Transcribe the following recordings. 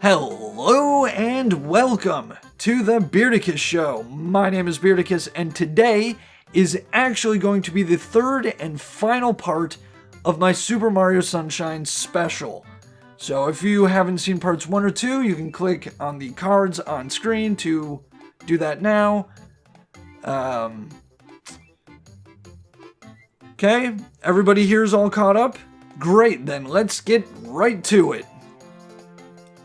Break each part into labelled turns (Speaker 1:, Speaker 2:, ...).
Speaker 1: Hello and welcome to the Beardicus Show. My name is Beardicus and today is actually going to be the third and final part of my Super Mario Sunshine special. So if you haven't seen parts 1 or 2, you can click on the cards on screen to do that now. Okay, everybody here is all caught up? Great, then let's get right to it.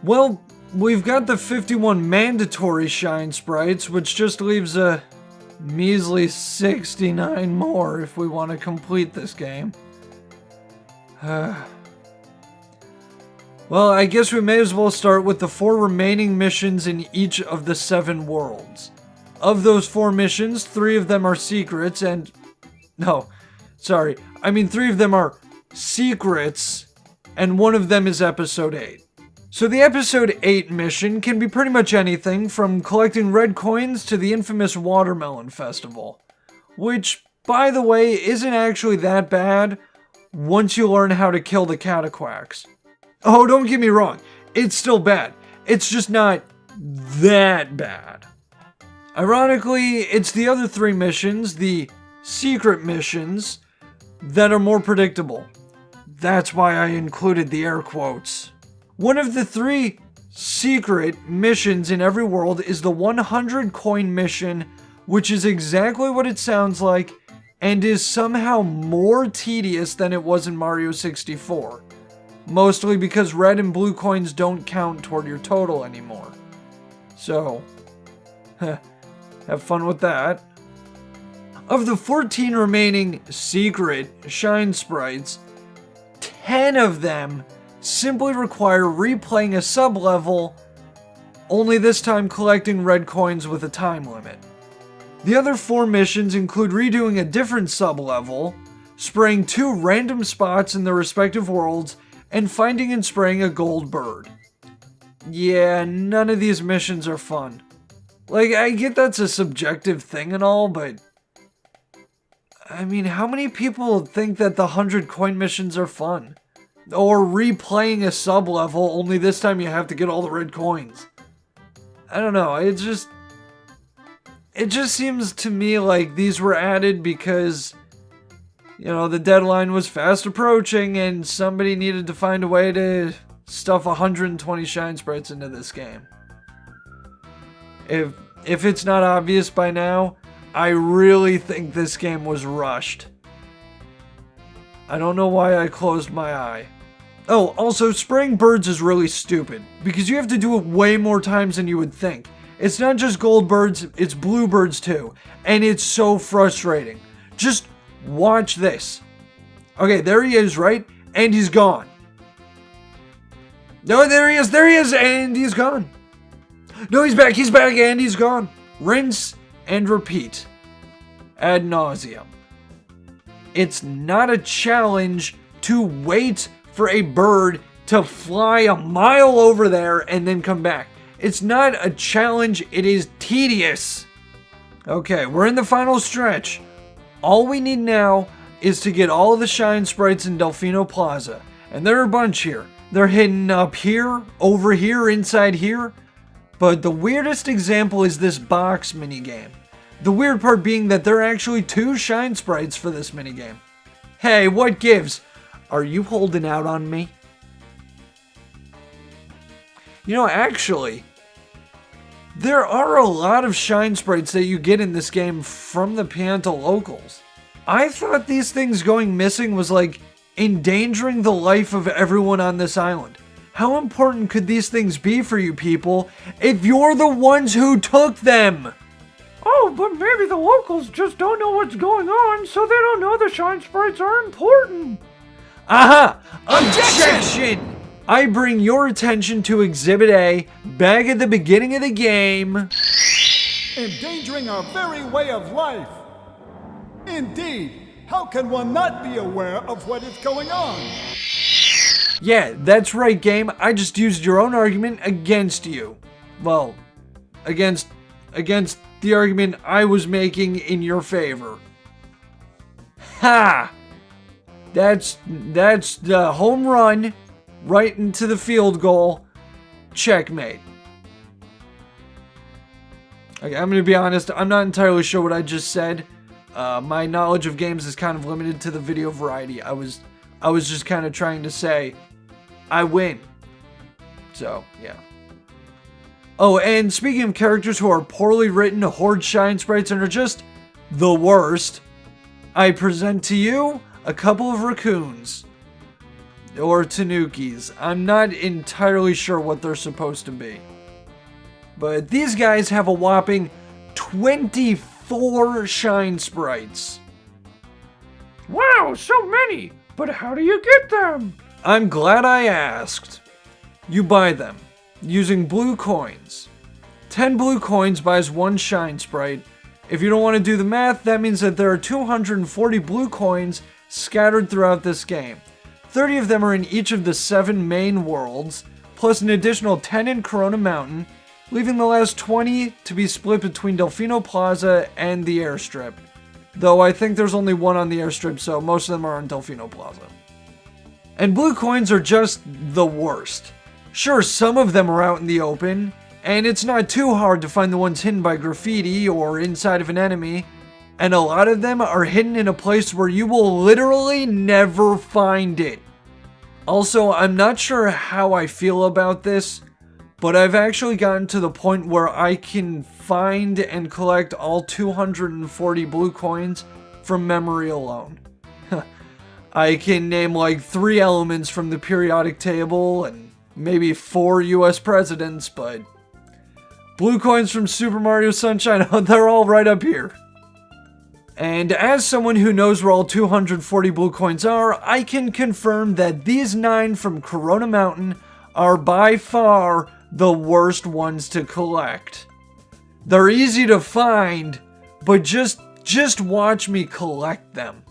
Speaker 1: Well, we've got the 51 mandatory shine sprites, which just leaves a measly 69 more if we want to complete this game. Well, I guess we may as well start with the 4 remaining missions in each of the 7 worlds. Of those 4 missions, 3 of them are secrets and... No, sorry. I mean 3 of them are secrets and 1 of them is episode 8. So the episode 8 mission can be pretty much anything from collecting red coins to the infamous Watermelon Festival. Which, by the way, isn't actually that bad once you learn how to kill the cataquacks. Oh, don't get me wrong, it's still bad. It's just not that bad. Ironically, it's the other 3 missions, the secret missions, that are more predictable. That's why I included the air quotes. One of the 3 secret missions in every world is the 100 coin mission, which is exactly what it sounds like and is somehow more tedious than it was in Mario 64. Mostly because red and blue coins don't count toward your total anymore. So, have fun with that. Of the 14 remaining secret shine sprites, 10 of them simply require replaying a sub-level, only this time collecting red coins with a time limit. The other 4 missions include redoing a different sub-level, spraying 2 random spots in their respective worlds, and finding and spraying a gold bird. Yeah, none of these missions are fun. Like, I get that's a subjective thing and all, but... I mean, how many people think that the 100 coin missions are fun? Or replaying a sub-level, only this time you have to get all the red coins. I don't know, it just seems to me like these were added because, you know, the deadline was fast approaching and somebody needed to find a way to stuff 120 shine sprites into this game. If it's not obvious by now, I really think this game was rushed. I don't know why I closed my eye. Oh, also, spraying birds is really stupid, because you have to do it way more times than you would think. It's not just gold birds, it's blue birds too, and it's so frustrating. Just watch this. Okay, there he is, right? And he's gone. No, there he is, and he's gone. No, he's back, and he's gone. Rinse and repeat. Ad nauseum. It's not a challenge to wait for a bird to fly a mile over there and then come back. It's not a challenge, it is tedious. Okay, we're in the final stretch. All we need now is to get all of the shine sprites in Delfino Plaza. And there are a bunch here. They're hidden up here, over here, inside here. But the weirdest example is this box minigame. The weird part being that there are actually 2 shine sprites for this minigame. Hey, what gives? Are you holding out on me? You know, actually, there are a lot of shine sprites that you get in this game from the Pianta locals. I thought these things going missing was like endangering the life of everyone on this island. How important could these things be for you people if you're the ones who took them?
Speaker 2: Oh, but maybe the locals just don't know what's going on, so they don't know the shine sprites are important.
Speaker 1: Aha! Objection! I bring your attention to Exhibit A, back at the beginning of the game.
Speaker 3: Endangering our very way of life. Indeed, how can one not be aware of what is going on?
Speaker 1: Yeah, that's right, game. I just used your own argument against you. Well, against the argument I was making in your favor. Ha! That's the home run right into the field goal. checkmate. Okay, I'm gonna be honest, I'm not entirely sure what I just said. My knowledge of games is kind of limited to the video variety. I was just kind of trying to say, I win. So, yeah. Oh, and speaking of characters who are poorly written, horde shine sprites, and are just the worst, I present to you a couple of raccoons. Or tanukis. I'm not entirely sure what they're supposed to be. But these guys have a whopping 24 shine sprites.
Speaker 2: Wow, so many! But how do you get them?
Speaker 1: I'm glad I asked. You buy them using blue coins. 10 blue coins buys 1 shine sprite. If you don't want to do the math, that means that there are 240 blue coins scattered throughout this game. 30 of them are in each of the 7 main worlds, plus an additional 10 in Corona Mountain, leaving the last 20 to be split between Delfino Plaza and the airstrip. Though I think there's only one on the airstrip, so most of them are on Delfino Plaza. And blue coins are just the worst. Sure, some of them are out in the open, and it's not too hard to find the ones hidden by graffiti or inside of an enemy, and a lot of them are hidden in a place where you will literally never find it. Also, I'm not sure how I feel about this, but I've actually gotten to the point where I can find and collect all 240 blue coins from memory alone. I can name like 3 elements from the periodic table and maybe 4 US presidents, but blue coins from Super Mario Sunshine, they're all right up here. And as someone who knows where all 240 blue coins are, I can confirm that these 9 from Corona Mountain are by far the worst ones to collect. They're easy to find, but just watch me collect them.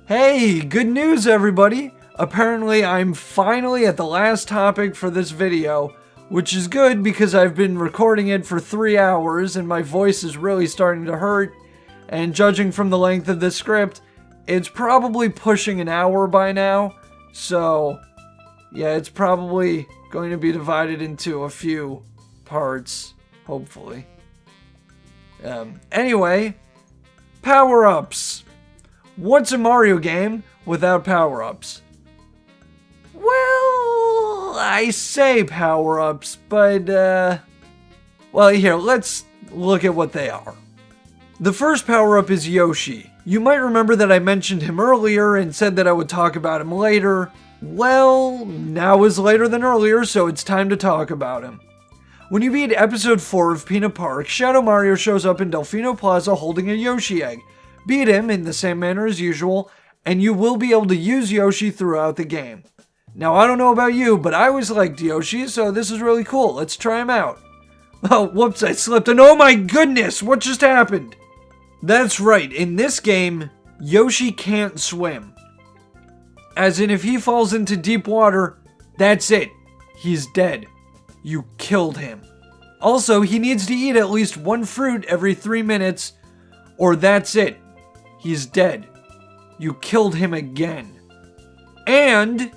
Speaker 1: Hey, good news everybody! Apparently I'm finally at the last topic for this video, which is good because I've been recording it for 3 hours and my voice is really starting to hurt. And judging from the length of this script, it's probably pushing an hour by now. So, yeah, it's probably going to be divided into a few parts, hopefully. Anyway, power-ups. What's a Mario game without power-ups? Well, I say power-ups, but, well, here, let's look at what they are. The first power-up is Yoshi. You might remember that I mentioned him earlier and said that I would talk about him later. Well, now is later than earlier, so it's time to talk about him. When you beat episode 4 of Peanut Park, Shadow Mario shows up in Delfino Plaza holding a Yoshi egg. Beat him in the same manner as usual, and you will be able to use Yoshi throughout the game. Now, I don't know about you, but I always liked Yoshi, so this is really cool. Let's try him out. Oh, whoops, I slipped, and oh my goodness, what just happened? That's right, in this game, Yoshi can't swim. As in, if he falls into deep water, that's it. He's dead. You killed him. Also, he needs to eat at least 1 fruit every 3 minutes, or that's it. He's dead. You killed him again. And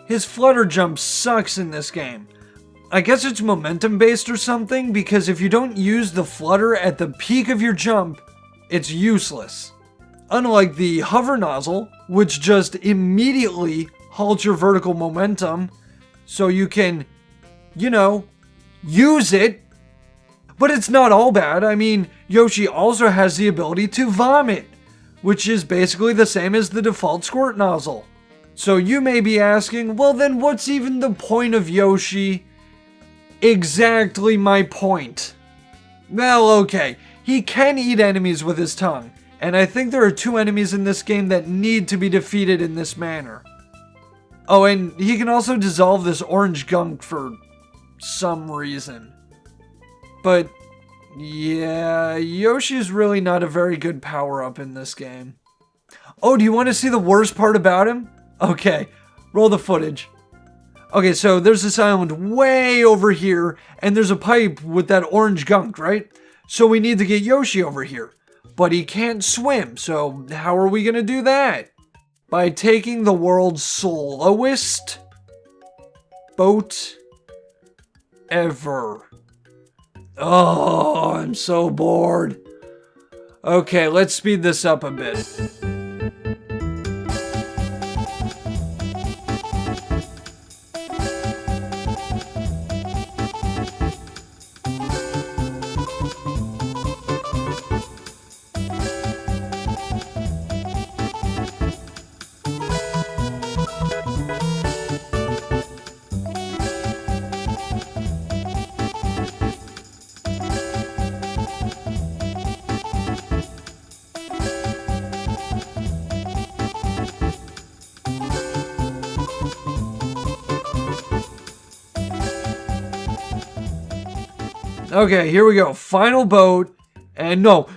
Speaker 1: his flutter jump sucks in this game. I guess it's momentum based or something, because if you don't use the flutter at the peak of your jump, it's useless. Unlike the hover nozzle, which just immediately halts your vertical momentum, so you can, you know, use it. But it's not all bad. I mean, Yoshi also has the ability to vomit, which is basically the same as the default squirt nozzle. So you may be asking, well then what's even the point of Yoshi? Exactly my point. Well, okay, he can eat enemies with his tongue, and I think there are 2 enemies in this game that need to be defeated in this manner. Oh, and he can also dissolve this orange gunk for some reason. But, yeah, Yoshi's really not a very good power-up in this game. Oh, do you want to see the worst part about him? Okay, roll the footage. Okay, so there's this island way over here, and there's a pipe with that orange gunk, right? So we need to get Yoshi over here. But he can't swim, so how are we gonna do that? By taking the world's slowest boat ever. Oh, I'm so bored. Okay, let's speed this up a bit. Okay, here we go. Final boat. And no.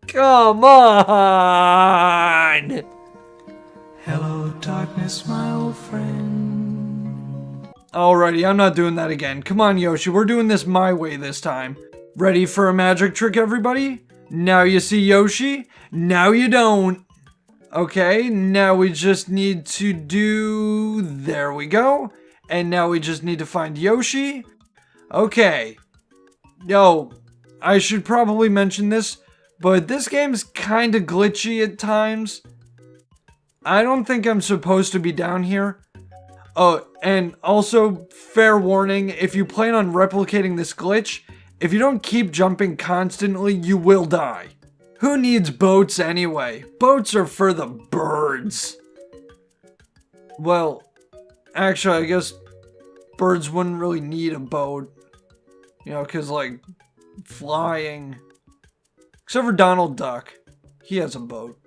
Speaker 1: Come on.
Speaker 4: Hello, darkness, my old friend.
Speaker 1: Alrighty, I'm not doing that again. Come on, Yoshi. We're doing this my way this time. Ready for a magic trick, everybody? Now you see Yoshi. Now you don't. Okay, now we just need to do... There we go. And now we just need to find Yoshi. Okay. Yo, I should probably mention this, but this game's kinda glitchy at times. I don't think I'm supposed to be down here. Oh, and also, fair warning, if you plan on replicating this glitch, if you don't keep jumping constantly, you will die. Who needs boats anyway? Boats are for the birds. Well, actually, I guess birds wouldn't really need a boat. You know, because, like, flying. Except for Donald Duck. He has a boat.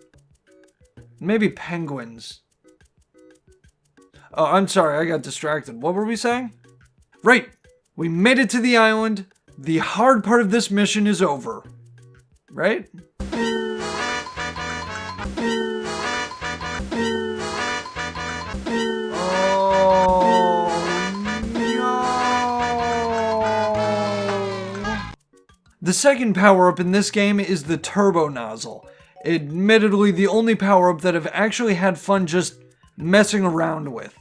Speaker 1: Maybe penguins. Oh, I'm sorry, I got distracted. What were we saying? Right! We made it to the island. The hard part of this mission is over. Right? The second power-up in this game is the Turbo Nozzle. Admittedly, the only power-up that I've actually had fun just messing around with.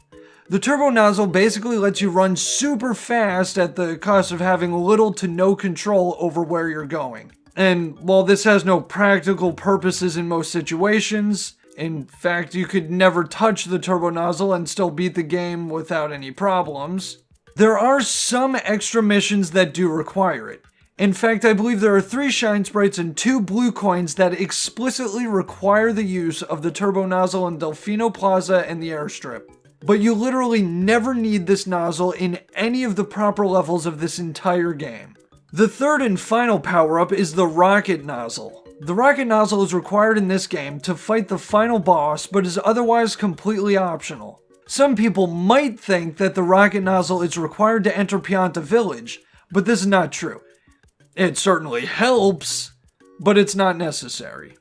Speaker 1: The Turbo Nozzle basically lets you run super fast at the cost of having little to no control over where you're going. And while this has no practical purposes in most situations, in fact, you could never touch the Turbo Nozzle and still beat the game without any problems, there are some extra missions that do require it. In fact, I believe there are 3 Shine Sprites and 2 blue coins that explicitly require the use of the Turbo Nozzle in Delfino Plaza and the airstrip. But you literally never need this nozzle in any of the proper levels of this entire game. The third and final power-up is the Rocket Nozzle. The Rocket Nozzle is required in this game to fight the final boss, but is otherwise completely optional. Some people might think that the Rocket Nozzle is required to enter Pianta Village, but this is not true. It certainly helps, but it's not necessary.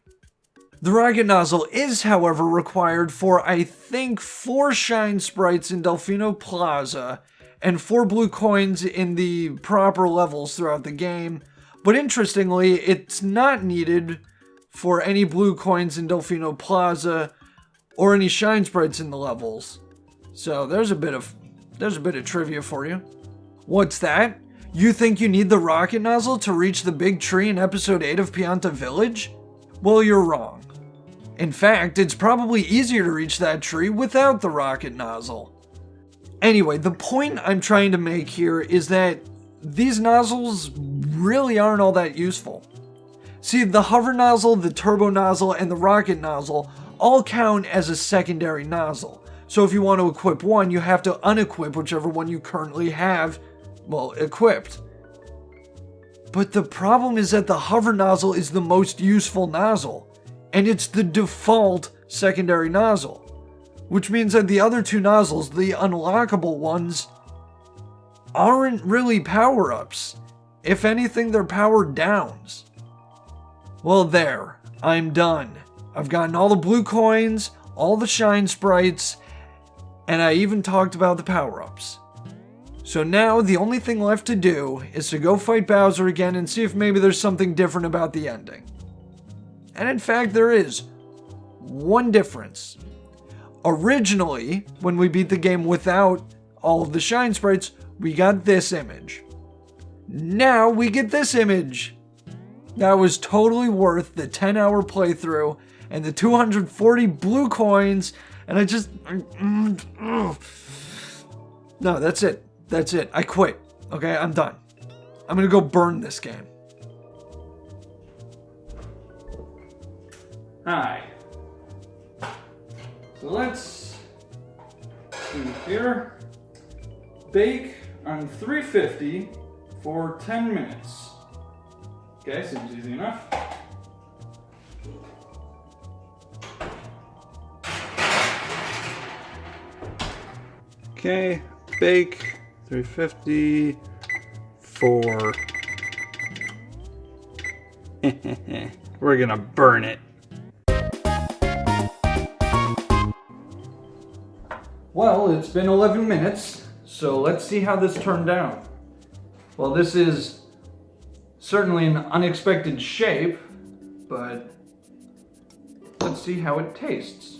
Speaker 1: The Rocket Nozzle is, however, required for, I think, 4 Shine Sprites in Delfino Plaza, and 4 blue coins in the proper levels throughout the game, but interestingly, it's not needed for any blue coins in Delfino Plaza, or any Shine Sprites in the levels. So there's a bit of trivia for you. What's that? You think you need the Rocket Nozzle to reach the big tree in episode 8 of Pianta Village? Well, you're wrong. In fact, it's probably easier to reach that tree without the Rocket Nozzle. Anyway, the point I'm trying to make here is that these nozzles really aren't all that useful. See, the Hover Nozzle, the Turbo Nozzle, and the Rocket Nozzle all count as a secondary nozzle. So if you want to equip one, you have to unequip whichever one you currently have, well, equipped. But the problem is that the Hover Nozzle is the most useful nozzle, and it's the default secondary nozzle. Which means that the other 2 nozzles, the unlockable ones, aren't really power-ups. If anything, they're power downs. Well, there. I'm done. I've gotten all the blue coins, all the Shine Sprites, and I even talked about the power-ups. So now, the only thing left to do is to go fight Bowser again and see if maybe there's something different about the ending. And in fact, there is one difference. Originally, when we beat the game without all of the shine sprites, we got this image. Now we get this image. That was totally worth the 10-hour playthrough and the 240 blue coins, and I just... No, that's it. That's it. I quit. Okay, I'm done. I'm gonna go burn this game.
Speaker 5: Hi. So let's see here. Bake on 350 for 10 minutes. Okay, seems easy enough. Okay, bake 350 for... We're gonna burn it. Well, it's been 11 minutes, so let's see how this turned out. Well, this is certainly an unexpected shape, but let's see how it tastes.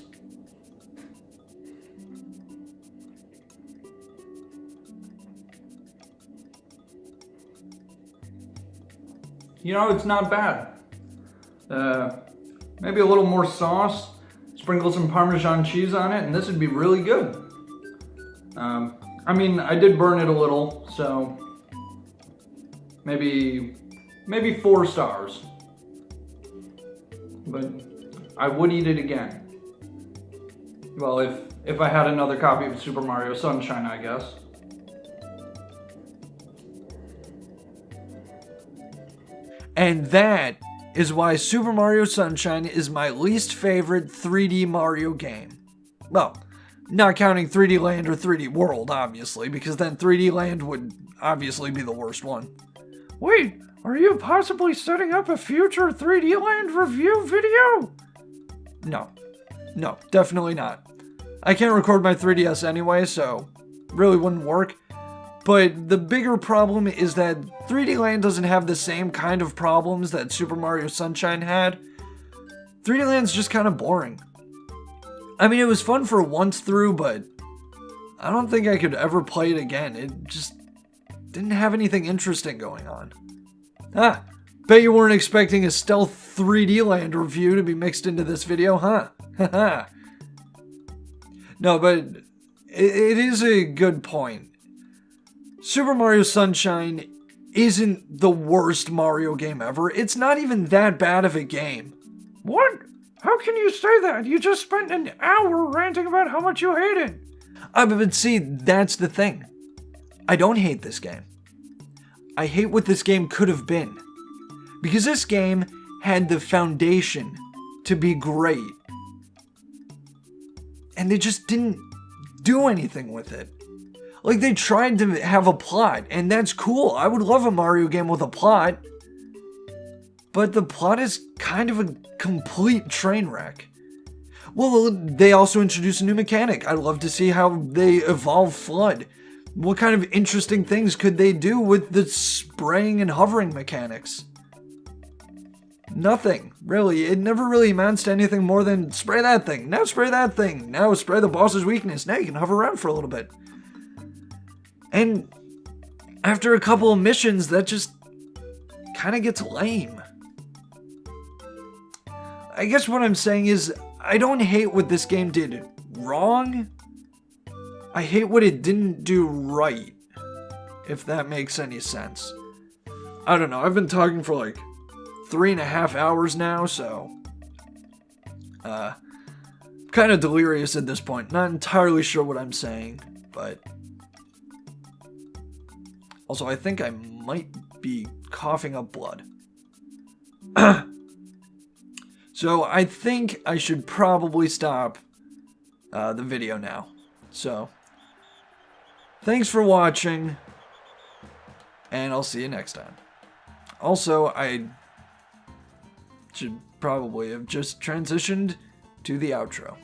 Speaker 5: You know, it's not bad. Maybe a little more sauce, sprinkle some Parmesan cheese on it, and this would be really good. I mean, I did burn it a little, so maybe 4 stars. But I would eat it again. Well, if I had another copy of Super Mario Sunshine, I guess.
Speaker 1: And that is why Super Mario Sunshine is my least favorite 3D Mario game. Well, not counting 3D Land or 3D World, obviously, because then 3D Land would obviously be the worst one.
Speaker 2: Wait, are you possibly setting up a future 3D Land review video?
Speaker 1: No, definitely not. I can't record my 3DS anyway, so really wouldn't work. But the bigger problem is that 3D Land doesn't have the same kind of problems that Super Mario Sunshine had. 3D Land's just kind of boring. I mean, it was fun for once through, but I don't think I could ever play it again. It just didn't have anything interesting going on. Bet you weren't expecting a stealth 3D Land review to be mixed into this video, huh? Haha. No, but it is a good point. Super Mario Sunshine isn't the worst Mario game ever. It's not even that bad of a game.
Speaker 2: What? How can you say that? You just spent an hour ranting about how much you hate it.
Speaker 1: But see, that's the thing. I don't hate this game. I hate what this game could have been. Because this game had the foundation to be great. And they just didn't do anything with it. Like, they tried to have a plot, and that's cool. I would love a Mario game with a plot. But the plot is kind of a complete train wreck. Well, they also introduced a new mechanic. I'd love to see how they evolve Flood. What kind of interesting things could they do with the spraying and hovering mechanics? Nothing, really. It never really amounts to anything more than spray that thing, now spray that thing, now spray the boss's weakness, now you can hover around for a little bit. And after a couple of missions, that just kind of gets lame. I guess what I'm saying is, I don't hate what this game did wrong. I hate what it didn't do right, if that makes any sense. I don't know, I've been talking for like 3.5 hours now, so kind of delirious at this point. Not entirely sure what I'm saying, but also I think I might be coughing up blood. So I think I should probably stop the video now. So thanks for watching, and I'll see you next time. Also, I should probably have just transitioned to the outro.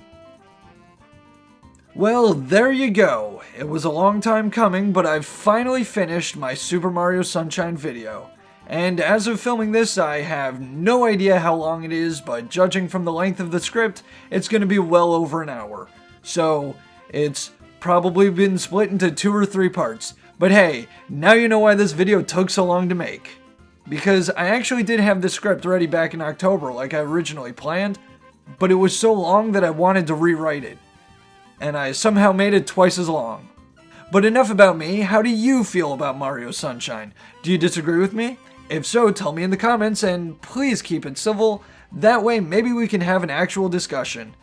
Speaker 1: Well, there you go. It was a long time coming, but I've finally finished my Super Mario Sunshine video. And as of filming this, I have no idea how long it is, but judging from the length of the script, it's going to be well over an hour. So it's probably been split into 2 or 3 parts. But hey, now you know why this video took so long to make. Because I actually did have the script ready back in October like I originally planned, but it was so long that I wanted to rewrite it. And I somehow made it twice as long. But enough about me, how do you feel about Mario Sunshine? Do you disagree with me? If so, tell me in the comments, and please keep it civil. That way maybe we can have an actual discussion.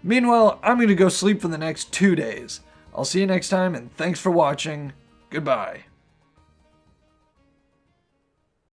Speaker 1: Meanwhile, I'm gonna go sleep for the next 2 days. I'll see you next time, and thanks for watching. Goodbye.